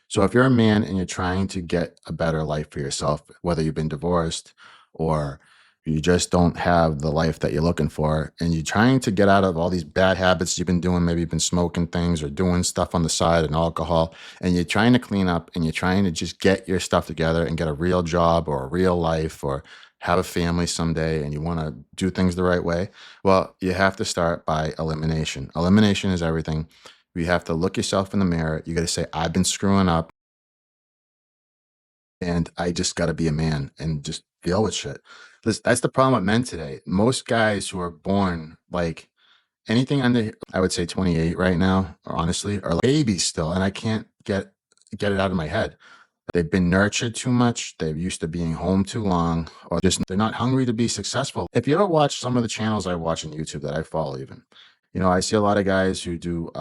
So if you're a man and you're trying to get a better life for yourself, whether you've been divorced or you just don't have the life that you're looking for, and you're trying to get out of all these bad habits you've been doing, maybe you've been smoking things or doing stuff on the side and alcohol, and you're trying to clean up and you're trying to just get your stuff together and get a real job or a real life or have a family someday and you want to do things the right way, well, you have to start by elimination. Elimination is everything. You have to look yourself in the mirror. You got to say, I've been screwing up and I just got to be a man and just deal with shit. That's the problem with men today. Most guys who are born like anything under, I would say 28 right now, honestly, are like babies still. And I can't get it out of my head. They've been nurtured too much. They're used to being home too long, or just they're not hungry to be successful. If you ever watch some of the channels I watch on YouTube that I follow, even, I see a lot of guys who do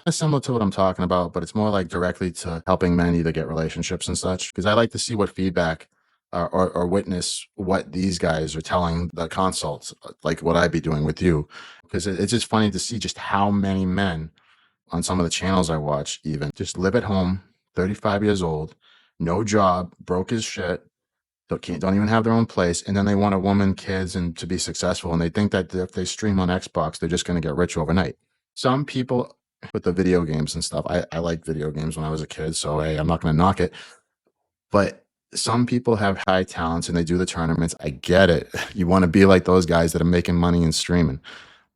similar to what I'm talking about, but it's more like directly to helping men either get relationships and such. Because I like to see what feedback or witness what these guys are telling the consults, like what I'd be doing with you. Because it's just funny to see just how many men on some of the channels I watch even just live at home, 35 years old, no job, broke as shit, don't even have their own place, and then they want a woman, kids, and to be successful, and they think that if they stream on Xbox, they're just going to get rich overnight. Some people with the video games and stuff, I liked video games when I was a kid, so hey, I'm not going to knock it, but some people have high talents and they do the tournaments. I get it. You want to be like those guys that are making money and streaming,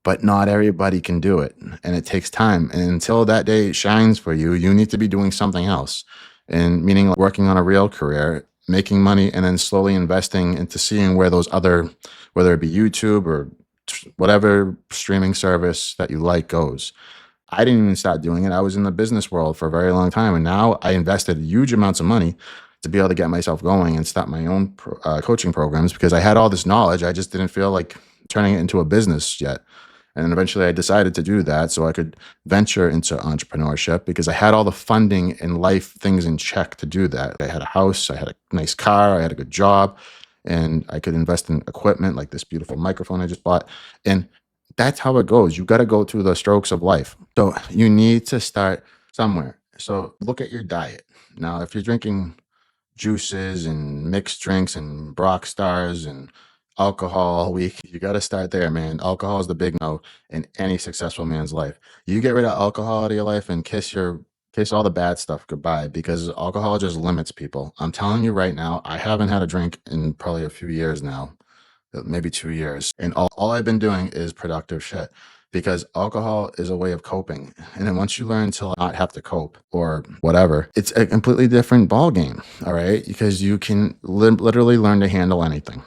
but not everybody can do it. And it takes time. And until that day shines for you, you need to be doing something else. And meaning like working on a real career, making money, and then slowly investing into seeing where those other, whether it be YouTube or whatever streaming service that you like goes. I didn't even start doing it. I was in the business world for a very long time. And now I invested huge amounts of money to be able to get myself going and start my own coaching programs because I had all this knowledge. I just didn't feel like turning it into a business yet. And then eventually I decided to do that so I could venture into entrepreneurship because I had all the funding and life things in check to do that. I had a house, I had a nice car, I had a good job, and I could invest in equipment like this beautiful microphone I just bought. And that's how it goes. You got to go through the strokes of life. So you need to start somewhere. So look at your diet. Now, if you're drinking juices and mixed drinks and Brock stars and alcohol all week, you got to start there, man. Alcohol is the big no in any successful man's life. You get rid of alcohol out of your life and kiss all the bad stuff goodbye because alcohol just limits people. I'm telling you right now, I haven't had a drink in probably a few years now, maybe 2 years. And all I've been doing is productive shit because alcohol is a way of coping. And then once you learn to not have to cope or whatever, it's a completely different ball game. All right. Because you can literally learn to handle anything.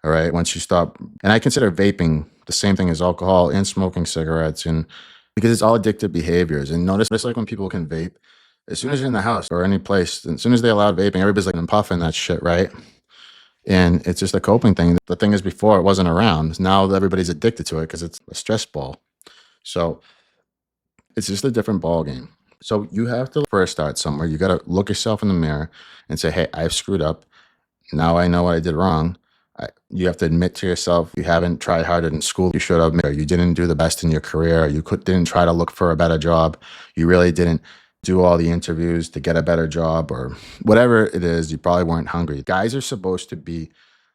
All right. Once you stop, and I consider vaping the same thing as alcohol and smoking cigarettes, and because it's all addictive behaviors. And notice like when people can vape, as soon as you're in the house or any place, as soon as they allowed vaping, everybody's like, I'm puffing that shit, right? And it's just a coping thing. The thing is, before it wasn't around. Now everybody's addicted to it because it's a stress ball. So it's just a different ball game. So you have to first start somewhere. You got to look yourself in the mirror and say, hey, I've screwed up. Now I know what I did wrong. You have to admit to yourself you haven't tried harder in school you should have, or you didn't do the best in your career, or you didn't try to look for a better job. You really didn't do all the interviews to get a better job, or whatever it is. You probably weren't hungry. Guys are supposed to be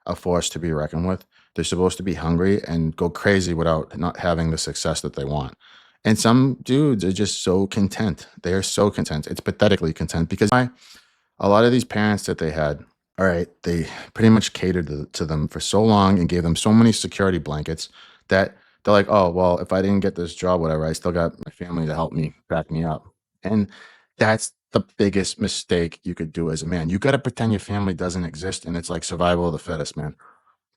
a force to be reckoned with. They're supposed to be hungry and go crazy without not having the success that they want. And some dudes are just so content. They are so content. It's pathetically content because a lot of these parents that they had, all right, they pretty much catered to them for so long and gave them so many security blankets that they're like, oh, well, if I didn't get this job, whatever, I still got my family to help me, back me up. And that's the biggest mistake you could do as a man. You got to pretend your family doesn't exist and it's like survival of the fittest, man.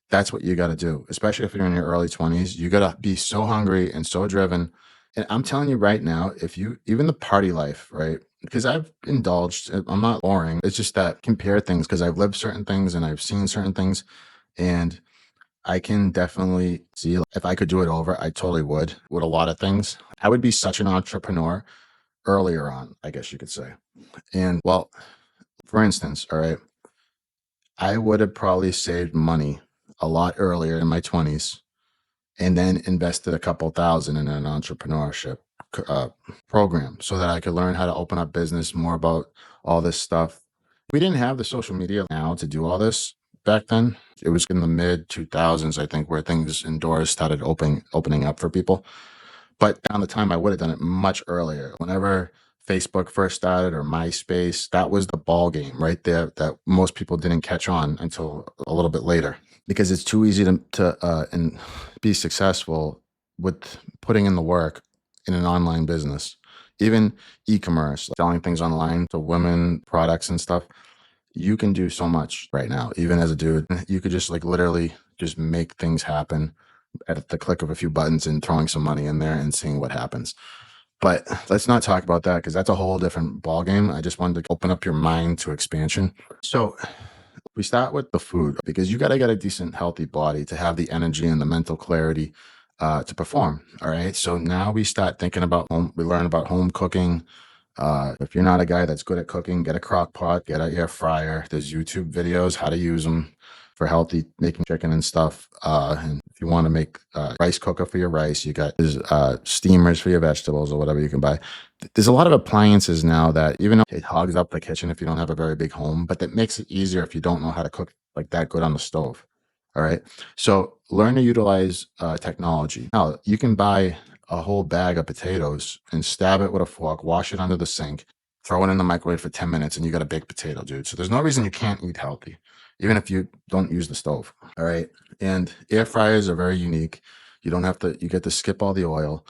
That's what you got to do, especially if you're in your early 20s. You got to be so hungry and so driven. And I'm telling you right now, if you even the party life, right? Because I've indulged, I'm not boring. It's just that compare things because I've lived certain things and I've seen certain things. And I can definitely see if I could do it over, I totally would with a lot of things. I would be such an entrepreneur earlier on, I guess you could say. And well, for instance, all right, I would have probably saved money a lot earlier in my 20s and then invested a couple thousand in an entrepreneurship uh, program so that I could learn how to open up business, more about all this stuff. We didn't have the social media now to do all this back then. It was in the mid 2000s, I think, where things indoors started opening up for people. But down the time, I would have done it much earlier. Whenever Facebook first started or MySpace, that was the ball game right there that most people didn't catch on until a little bit later, because it's too easy to and be successful with putting in the work in an online business. Even e-commerce, selling things online to women, products and stuff. You can do so much right now, even as a dude. You could just like literally just make things happen at the click of a few buttons and throwing some money in there and seeing what happens. But let's not talk about that because that's a whole different ballgame. I just wanted to open up your mind to expansion. So we start with the food, because you got to get a decent, healthy body to have the energy and the mental clarity to perform. All right. So now we start thinking about home. We learn about home cooking. If you're not a guy that's good at cooking, get a crock pot, get an air fryer. There's YouTube videos how to use them for healthy, making chicken and stuff. And if you want to make rice cooker for your rice, you got there's steamers for your vegetables or whatever you can buy. There's a lot of appliances now that, even though it hogs up the kitchen if you don't have a very big home, but that makes it easier if you don't know how to cook like that good on the stove. All right. So learn to utilize technology. Now you can buy a whole bag of potatoes and stab it with a fork, wash it under the sink, throw it in the microwave for 10 minutes, and you got a baked potato, dude. So there's no reason you can't eat healthy, even if you don't use the stove. All right. And air fryers are very unique. You don't have to, you get to skip all the oil.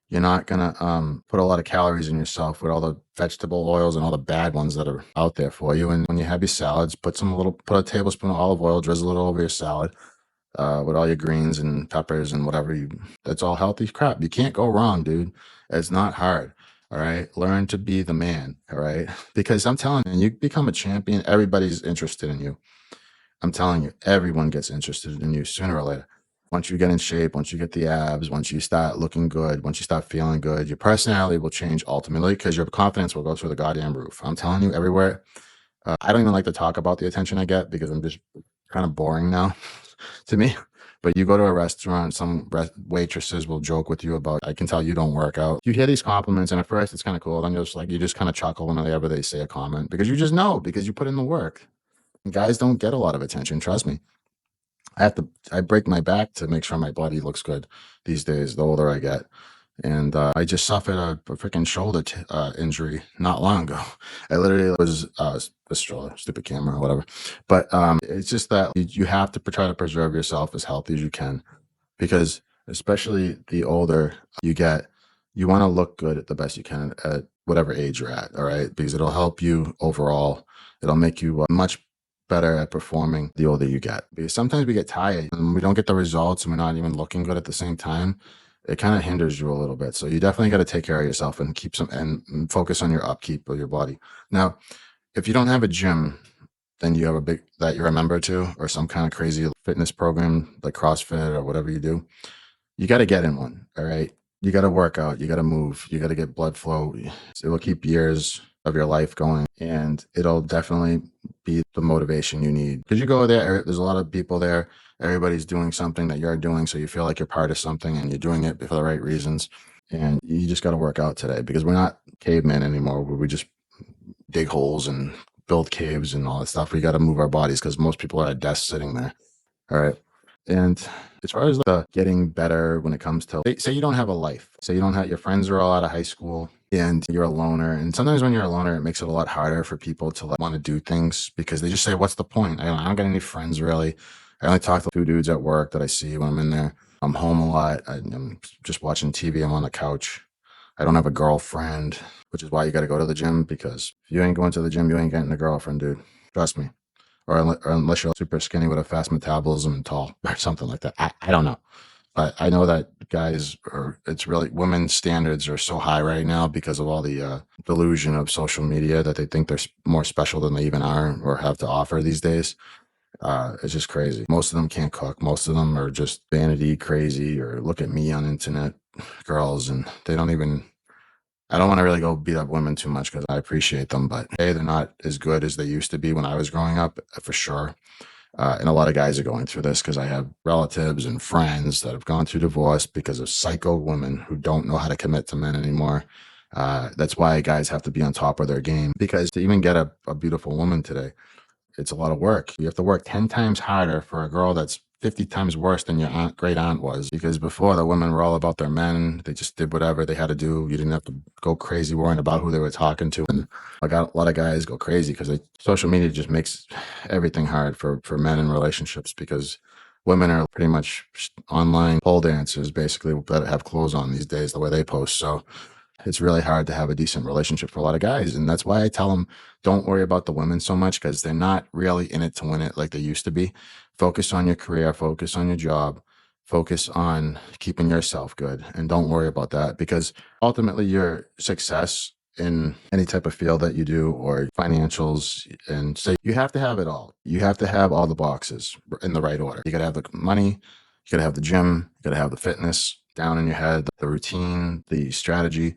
You're not gonna put a lot of calories in yourself with all the vegetable oils and all the bad ones that are out there for you. And when you have your salads, put a tablespoon of olive oil, drizzle it over your salad with all your greens and peppers and whatever you. That's all healthy crap. You can't go wrong, dude. It's not hard. All right. Learn to be the man. All right. Because I'm telling you, you become a champion, everybody's interested in you. I'm telling you, everyone gets interested in you sooner or later. Once you get in shape, once you get the abs, once you start looking good, once you start feeling good, your personality will change ultimately because your confidence will go through the goddamn roof. I'm telling you, everywhere. I don't even like to talk about the attention I get because I'm just kind of boring now to me. But you go to a restaurant, some waitresses will joke with you about, I can tell you don't work out. You hear these compliments, and at first it's kind of cool. Then you're just like, you just kind of chuckle whenever they say a comment because you just know, because you put in the work. And guys don't get a lot of attention. Trust me. I break my back to make sure my body looks good these days, the older I get. And I just suffered a freaking shoulder injury not long ago. I literally was a stroller, stupid camera or whatever. But it's just that you have to try to preserve yourself as healthy as you can, because especially the older you get, you want to look good at the best you can at whatever age you're at. All right, because it'll help you overall. It'll make you much better at performing the older you get, because sometimes we get tired and we don't get the results and we're not even looking good at the same time. It kind of hinders you a little bit. So you definitely got to take care of yourself and keep some and focus on your upkeep of your body. Now, if you don't have a gym, then you have a big that you're a member to, or some kind of crazy fitness program like CrossFit or whatever you do. You got to get in one. All right. You got to work out. You got to move. You got to get blood flow. It will keep years of your life going, and it'll definitely be the motivation you need, because you go there. There's a lot of people there. Everybody's doing something that you're doing, so you feel like you're part of something, and you're doing it for the right reasons. And you just got to work out today, because we're not cavemen anymore, where we just dig holes and build caves and all that stuff. We got to move our bodies, because most people are at desks sitting there. All right. And as far as the getting better when it comes to, say you don't have a life, say you don't have, your friends are all out of high school and you're a loner. And sometimes when you're a loner, it makes it a lot harder for people to want to do things, because they just say, what's the point? I don't got any friends really. I only talk to 2 dudes at work that I see when I'm in there. I'm home a lot. I'm just watching TV. I'm on the couch. I don't have a girlfriend, which is why you got to go to the gym, because if you ain't going to the gym, you ain't getting a girlfriend, dude. Trust me. Or unless you're super skinny with a fast metabolism and tall or something like that. I don't know. But I know that guys it's really, women's standards are so high right now because of all the delusion of social media, that they think they're more special than they even are or have to offer these days. It's just crazy. Most of them can't cook. Most of them are just vanity crazy, or look at me on internet girls, and they don't even, I don't want to really go beat up women too much because I appreciate them, but hey, they're not as good as they used to be when I was growing up, for sure. And a lot of guys are going through this because I have relatives and friends that have gone through divorce because of psycho women who don't know how to commit to men anymore. That's why guys have to be on top of their game, because to even get a beautiful woman today, it's a lot of work. You have to work 10 times harder for a girl that's 50 times worse than your great aunt was. Because before, the women were all about their men. They just did whatever they had to do. You didn't have to go crazy worrying about who they were talking to. And I got a lot of guys go crazy because social media just makes everything hard for men in relationships, because women are pretty much online pole dancers, basically, that have clothes on these days, the way they post. So it's really hard to have a decent relationship for a lot of guys. And that's why I tell them, don't worry about the women so much, because they're not really in it to win it like they used to be. Focus on your career, focus on your job, focus on keeping yourself good, and don't worry about that, because ultimately your success in any type of field that you do, or financials, and say you have to have it all. You have to have all the boxes in the right order. You got to have the money, you got to have the gym, you got to have the fitness down in your head, the routine, the strategy,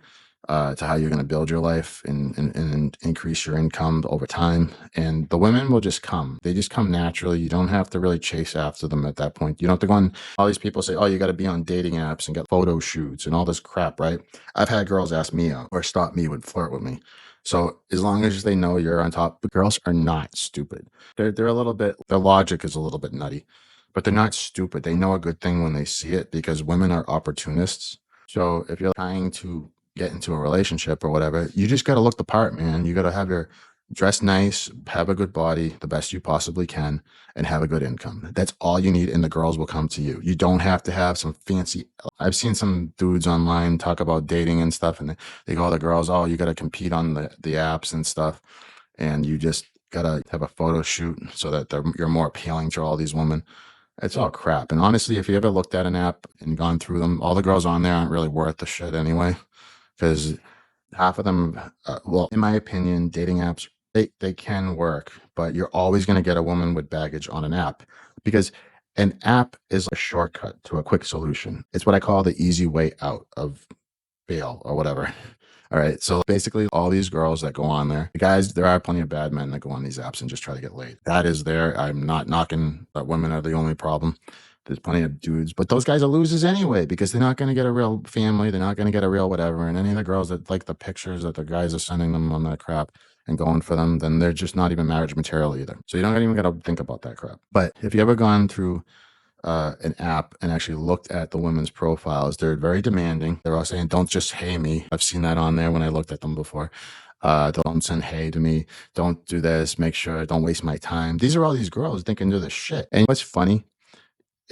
to how you're going to build your life and increase your income over time. And the women will just come. They just come naturally. You don't have to really chase after them at that point. You don't have to go on. All these people say, oh, you got to be on dating apps and get photo shoots and all this crap, right? I've had girls ask me out or stop me, would flirt with me. So as long as they know you're on top, but girls are not stupid. They're a little bit, their logic is a little bit nutty, but they're not stupid. They know a good thing when they see it, because women are opportunists. So if you're trying to get into a relationship or whatever, you just got to look the part, man. You got to have your dress nice, have a good body, the best you possibly can, and have a good income. That's all you need, and the girls will come to you. You don't have to have some fancy. I've seen some dudes online talk about dating and stuff, and they go, the girls, oh, you got to compete on the apps and stuff, and you just got to have a photo shoot so that you're more appealing to all these women. It's all crap. And honestly, if you ever looked at an app and gone through them, all the girls on there aren't really worth the shit anyway, because half of them, well, in my opinion, dating apps, they can work, but you're always going to get a woman with baggage on an app, because an app is a shortcut to a quick solution. It's what I call the easy way out of fail or whatever. All right. So basically, all these girls that go on there, guys, there are plenty of bad men that go on these apps and just try to get laid. That is there. I'm not knocking that women are the only problem. There's plenty of dudes, but those guys are losers anyway, because they're not going to get a real family. They're not going to get a real whatever. And any of the girls that like the pictures that the guys are sending them on that crap and going for them, then they're just not even marriage material either. So you don't even got to think about that crap. But if you ever gone through an app and actually looked at the women's profiles, they're very demanding. They're all saying, don't just hey me. I've seen that on there when I looked at them before. Don't send hey to me. Don't do this. Make sure, don't waste my time. These are all these girls thinking they're the shit. And what's funny,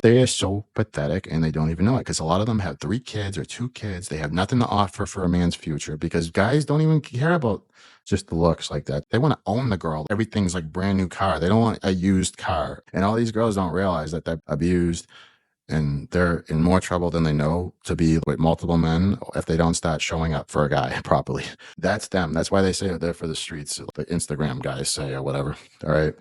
they are so pathetic, and they don't even know it, because a lot of them have 3 kids or 2 kids. They have nothing to offer for a man's future, because guys don't even care about just the looks like that. They want to own the girl. Everything's like brand new car. They don't want a used car. And all these girls don't realize that they're abused, and they're in more trouble than they know to be with multiple men if they don't start showing up for a guy properly. That's them. That's why they say they're for the streets, the Instagram guys say, or whatever. All right.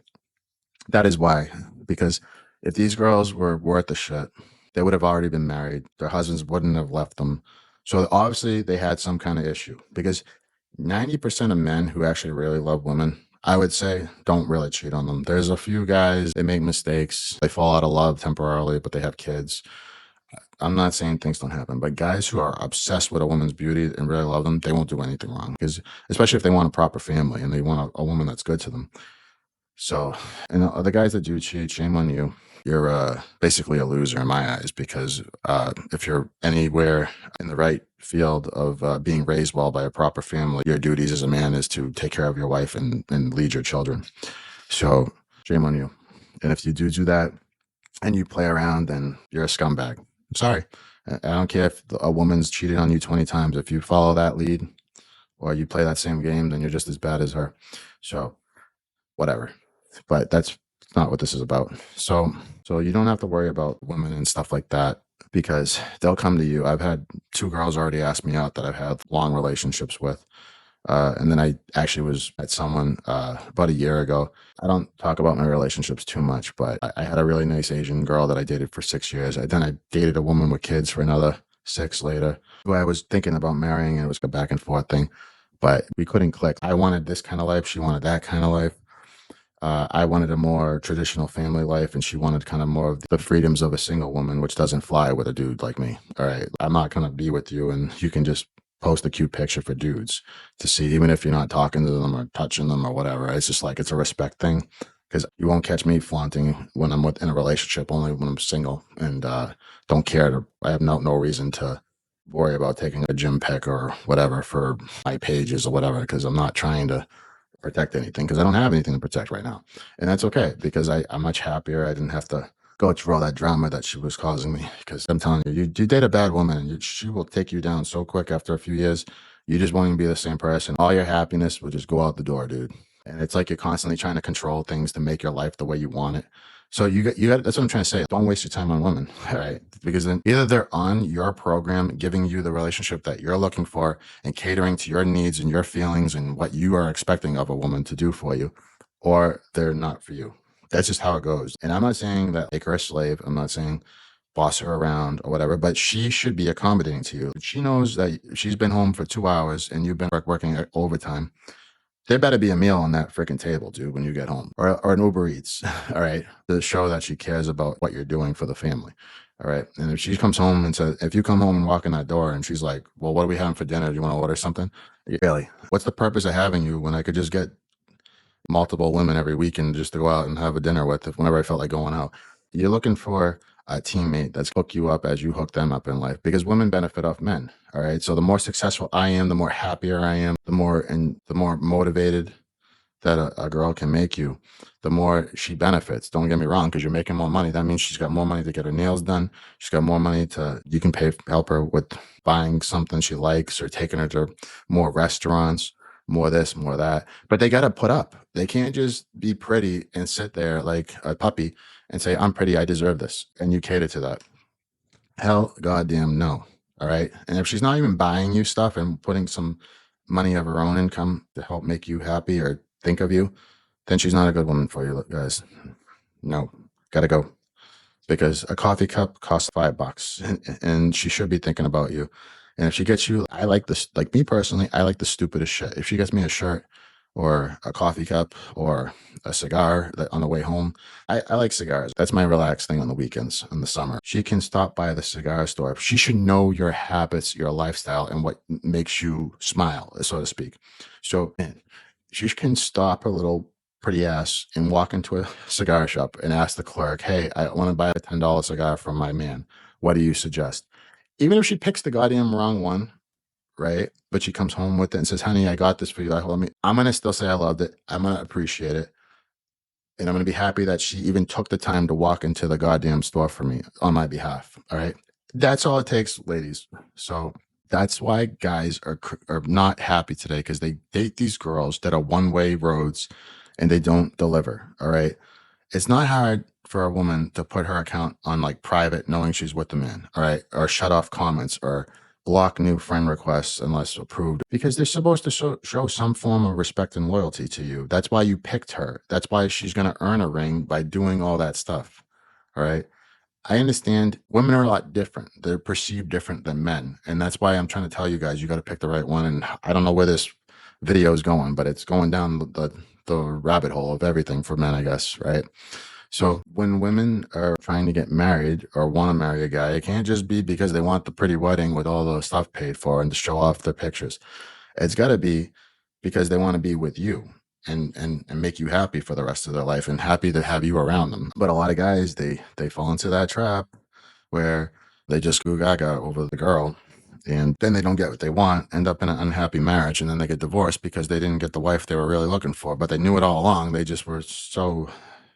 That is why, because if these girls were worth the shit, they would have already been married. Their husbands wouldn't have left them. So obviously they had some kind of issue, because 90% of men who actually really love women, I would say, don't really cheat on them. There's a few guys, they make mistakes. They fall out of love temporarily, but they have kids. I'm not saying things don't happen, but guys who are obsessed with a woman's beauty and really love them, they won't do anything wrong, because especially if they want a proper family and they want a woman that's good to them. So, and the guys that do cheat, shame on you. You're basically a loser in my eyes, because if you're anywhere in the right field of being raised well by a proper family, your duties as a man is to take care of your wife and lead your children. So, shame on you. And if you do that and you play around, then you're a scumbag. I'm sorry. I don't care if a woman's cheated on you 20 times. If you follow that lead or you play that same game, then you're just as bad as her. So, whatever. But that's not what this is about. So you don't have to worry about women and stuff like that, because they'll come to you. I've had 2 girls already ask me out that I've had long relationships with. And then I actually was at someone about a year ago. I don't talk about my relationships too much, but I had a really nice Asian girl that I dated for 6 years. Then I dated a woman with kids for another 6 later, who I was thinking about marrying, and it was a back and forth thing, but we couldn't click. I wanted this kind of life. She wanted that kind of life. I wanted a more traditional family life, and she wanted kind of more of the freedoms of a single woman, which doesn't fly with a dude like me. All right. I'm not going to be with you, and you can just post a cute picture for dudes to see, even if you're not talking to them or touching them or whatever. It's just like it's a respect thing because you won't catch me flaunting when I'm in a relationship, only when I'm single and don't care to, I have no reason to worry about taking a gym pic or whatever for my pages or whatever, because I'm not trying to protect anything because I don't have anything to protect right now. And that's okay because I'm much happier. I didn't have to go through all that drama that she was causing me because I'm telling you, you date a bad woman and she will take you down so quick after a few years. You just won't even be the same person. All your happiness will just go out the door, dude. And it's like you're constantly trying to control things to make your life the way you want it. So you got that's what I'm trying to say. Don't waste your time on women, all right? Because then either they're on your program, giving you the relationship that you're looking for and catering to your needs and your feelings and what you are expecting of a woman to do for you, or they're not for you. That's just how it goes. And I'm not saying that make her a slave. I'm not saying boss her around or whatever, but she should be accommodating to you. She knows that she's been home for 2 hours and you've been working overtime. There better be a meal on that freaking table, dude, when you get home, or an Uber Eats, all right, to show that she cares about what you're doing for the family, all right. And if she comes home and says, if you come home and walk in that door and she's like, "Well, what are we having for dinner? Do you want to order something?" Really, what's the purpose of having you when I could just get multiple women every weekend just to go out and have a dinner with if whenever I felt like going out? You're looking for a teammate that's hook you up as you hook them up in life because women benefit off men. All right. So the more successful I am, the more happier I am, the more motivated that a girl can make you, the more she benefits. Don't get me wrong, because you're making more money. That means she's got more money to get her nails done. She's got more money to, you can help her with buying something she likes or taking her to more restaurants, more this, more that. But they got to put up. They can't just be pretty and sit there like a puppy and say, "I'm pretty, I deserve this." And you cater to that. Hell goddamn no. All right. And if she's not even buying you stuff and putting some money of her own income to help make you happy or think of you, then she's not a good woman for you, guys. No, gotta go. Because a coffee cup costs $5 and she should be thinking about you. And if she gets you, I like this, like me personally, I like the stupidest shit. If she gets me a shirt or a coffee cup or a cigar on the way home, I like cigars. That's my relaxed thing on the weekends in the summer. She can stop by the cigar store. She should know your habits, your lifestyle, and what makes you smile, so to speak. So man, she can stop her little pretty ass and walk into a cigar shop and ask the clerk, "Hey, I want to buy a $10 cigar from my man. What do you suggest?" Even if she picks the goddamn wrong one, right? But she comes home with it and says, "Honey, I got this for you. I'm gonna still say I loved it. I'm gonna appreciate it. And I'm gonna be happy that she even took the time to walk into the goddamn store for me on my behalf." All right. That's all it takes, ladies. So that's why guys are not happy today because they date these girls that are one-way roads and they don't deliver. All right. It's not hard for a woman to put her account on like private, knowing she's with the man, all right, or shut off comments or block new friend requests unless approved, because they're supposed to show some form of respect and loyalty to you. That's why you picked her. That's why she's going to earn a ring by doing all that stuff. All right. I understand women are a lot different. They're perceived different than men. And that's why I'm trying to tell you guys, you got to pick the right one. And I don't know where this video is going, but it's going down the rabbit hole of everything for men, I guess. Right. So when women are trying to get married or want to marry a guy, it can't just be because they want the pretty wedding with all the stuff paid for and to show off their pictures. It's got to be because they want to be with you and make you happy for the rest of their life and happy to have you around them. But a lot of guys, they fall into that trap where they just go gaga over the girl and then they don't get what they want, end up in an unhappy marriage, and then they get divorced because they didn't get the wife they were really looking for, but they knew it all along. They just were so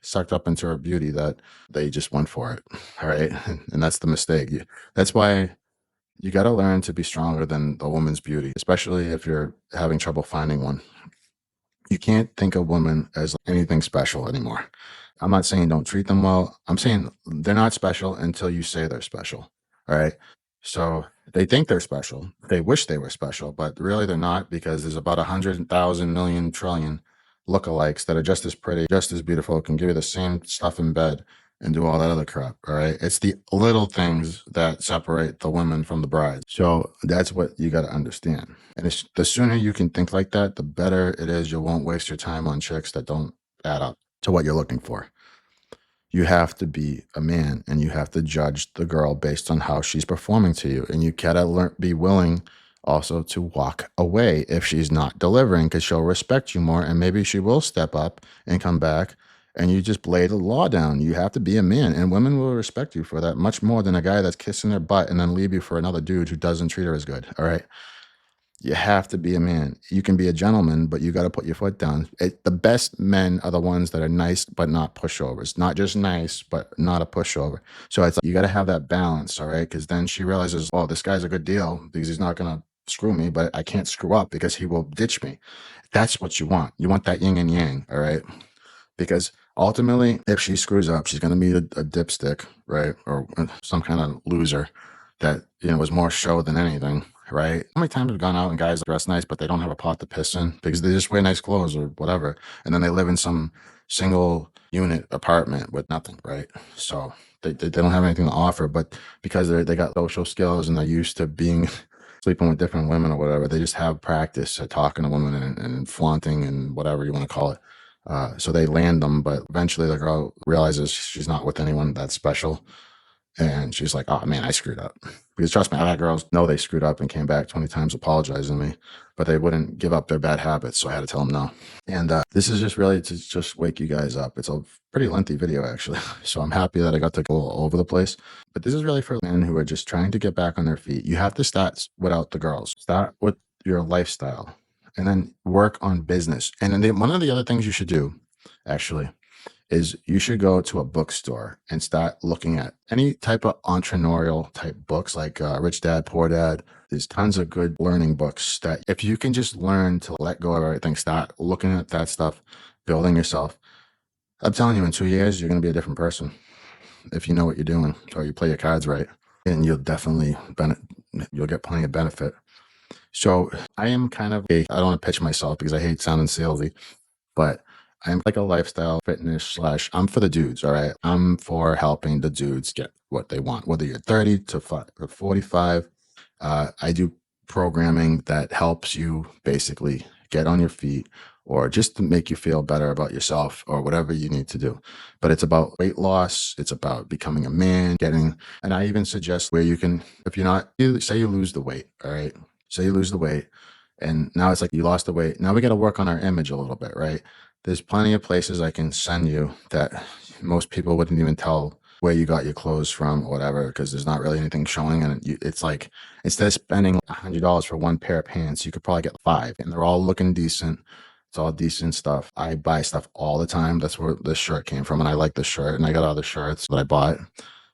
sucked up into her beauty that they just went for it. All right. And that's the mistake. That's why you got to learn to be stronger than a woman's beauty, especially if you're having trouble finding one. You can't think of women as anything special anymore. I'm not saying don't treat them well. I'm saying they're not special until you say they're special. All right. So they think they're special. They wish they were special, but really they're not, because there's about 100,000 million trillion lookalikes that are just as pretty, just as beautiful, can give you the same stuff in bed and do all that other crap. All right. It's the little things that separate the women from the brides. So that's what you got to understand. And the sooner you can think like that, the better it is. You won't waste your time on chicks that don't add up. to what you're looking for. You have to be a man and you have to judge the girl based on how she's performing to you. And you gotta be willing also to walk away if she's not delivering, because she'll respect you more and maybe she will step up and come back, and you just lay the law down. You have to be a man, and women will respect you for that much more than a guy that's kissing their butt and then leave you for another dude who doesn't treat her as good. All right. You have to be a man. You can be a gentleman, but you got to put your foot down. The best men are the ones that are nice, but not pushovers. Not just nice, but not a pushover. So it's like, you got to have that balance, all right? Because then she realizes, oh, this guy's a good deal because he's not going to screw me, but I can't screw up because he will ditch me. That's what you want. You want that yin and yang, all right? Because ultimately, if she screws up, she's going to meet a dipstick, right? Or some kind of loser that, was more show than anything, right? How many times have gone out and guys dress nice, but they don't have a pot to piss in because they just wear nice clothes or whatever. And then they live in some single unit apartment with nothing, right? So they don't have anything to offer, but because they got social skills and they're used to being sleeping with different women or whatever, they just have practice at talking to women and flaunting and whatever you want to call it. So they land them, but eventually the girl realizes she's not with anyone that special. And she's like, oh man, I screwed up. Because trust me, I've had girls know they screwed up and came back 20 times apologizing to me, but they wouldn't give up their bad habits. So I had to tell them no. And this is just really to just wake you guys up. It's a pretty lengthy video, actually. So I'm happy that I got to go all over the place. But this is really for men who are just trying to get back on their feet. You have to start without the girls. Start with your lifestyle and then work on business. And then one of the other things you should do, actually, is you should go to a bookstore and start looking at any type of entrepreneurial type books like Rich Dad, Poor Dad. There's tons of good learning books that if you can just learn to let go of everything, start looking at that stuff, building yourself. I'm telling you, in 2 years, you're going to be a different person if you know what you're doing or you play your cards right. And you'll definitely you'll get plenty of benefit. So I am kind of I don't want to pitch myself because I hate sounding salesy, but I'm like a lifestyle fitness / I'm for the dudes, all right? I'm for helping the dudes get what they want, whether you're 30 to 45. I do programming that helps you basically get on your feet or just to make you feel better about yourself or whatever you need to do. But it's about weight loss. It's about becoming a man, and I even suggest where you can, if you're not, say you lose the weight, all right? Say you lose the weight. And now it's like you lost the weight. Now we got to work on our image a little bit, right? There's plenty of places I can send you that most people wouldn't even tell where you got your clothes from or whatever, because there's not really anything showing. And it's like, instead of spending $100 for one pair of pants, you could probably get 5 and they're all looking decent. It's all decent stuff. I buy stuff all the time. That's where this shirt came from. And I like the shirt and I got other shirts that I bought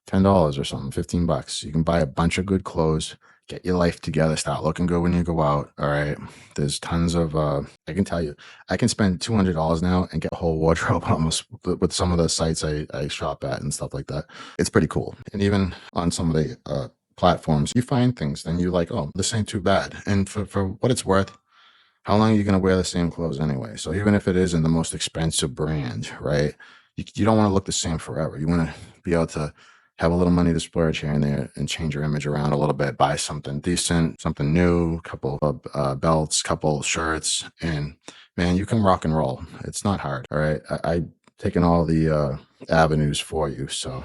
$10 or something, $15. You can buy a bunch of good clothes. Get your life together. Start looking good when you go out. All right. There's tons of, I can tell you, I can spend $200 now and get a whole wardrobe almost with some of the sites I shop at and stuff like that. It's pretty cool. And even on some of the platforms, you find things and you're like, oh, this ain't too bad. And for what it's worth, how long are you going to wear the same clothes anyway? So even if it isn't the most expensive brand, right? You don't want to look the same forever. You want to be able to have a little money to splurge here and there and change your image around a little bit, buy something decent, something new, couple of belts, couple shirts, and man, you can rock and roll. It's not hard. All right. I've taken all the avenues for you. So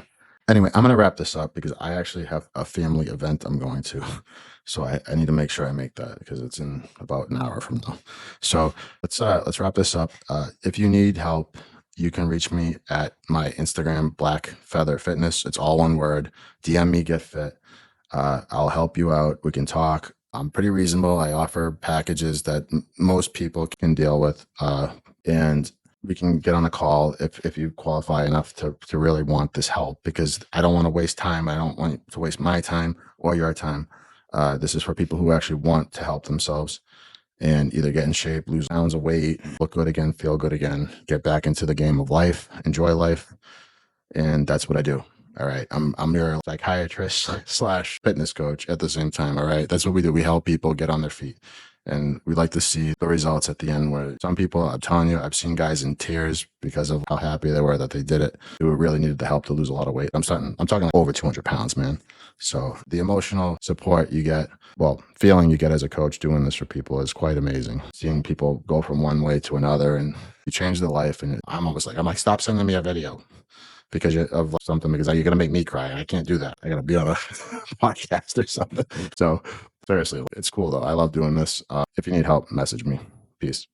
anyway, I'm going to wrap this up because I actually have a family event I'm going to. So I need to make sure I make that because it's in about an hour from now. So let's wrap this up. If you need help, you can reach me at my Instagram, Black Feather Fitness. It's all one word. DM me, get fit. I'll help you out. We can talk. I'm pretty reasonable. I offer packages that most people can deal with. And we can get on a call if you qualify enough to really want this help, because I don't want to waste time. I don't want to waste my time or your time. This is for people who actually want to help themselves and either get in shape, lose pounds of weight, look good again, feel good again, get back into the game of life, enjoy life. And that's what I do. All right. I'm your psychiatrist / fitness coach at the same time. All right. That's what we do. We help people get on their feet. And we like to see the results at the end where some people, I'm telling you, I've seen guys in tears because of how happy they were that they did it, who really needed the help to lose a lot of weight. I'm talking like over 200 pounds, man. So the emotional support you get, well, feeling you get as a coach doing this for people is quite amazing. Seeing people go from one way to another and you change their life. And I'm like, stop sending me a video because of something, because you're going to make me cry. I can't do that. I got to be on a podcast or something. So seriously, it's cool though. I love doing this. If you need help, message me. Peace.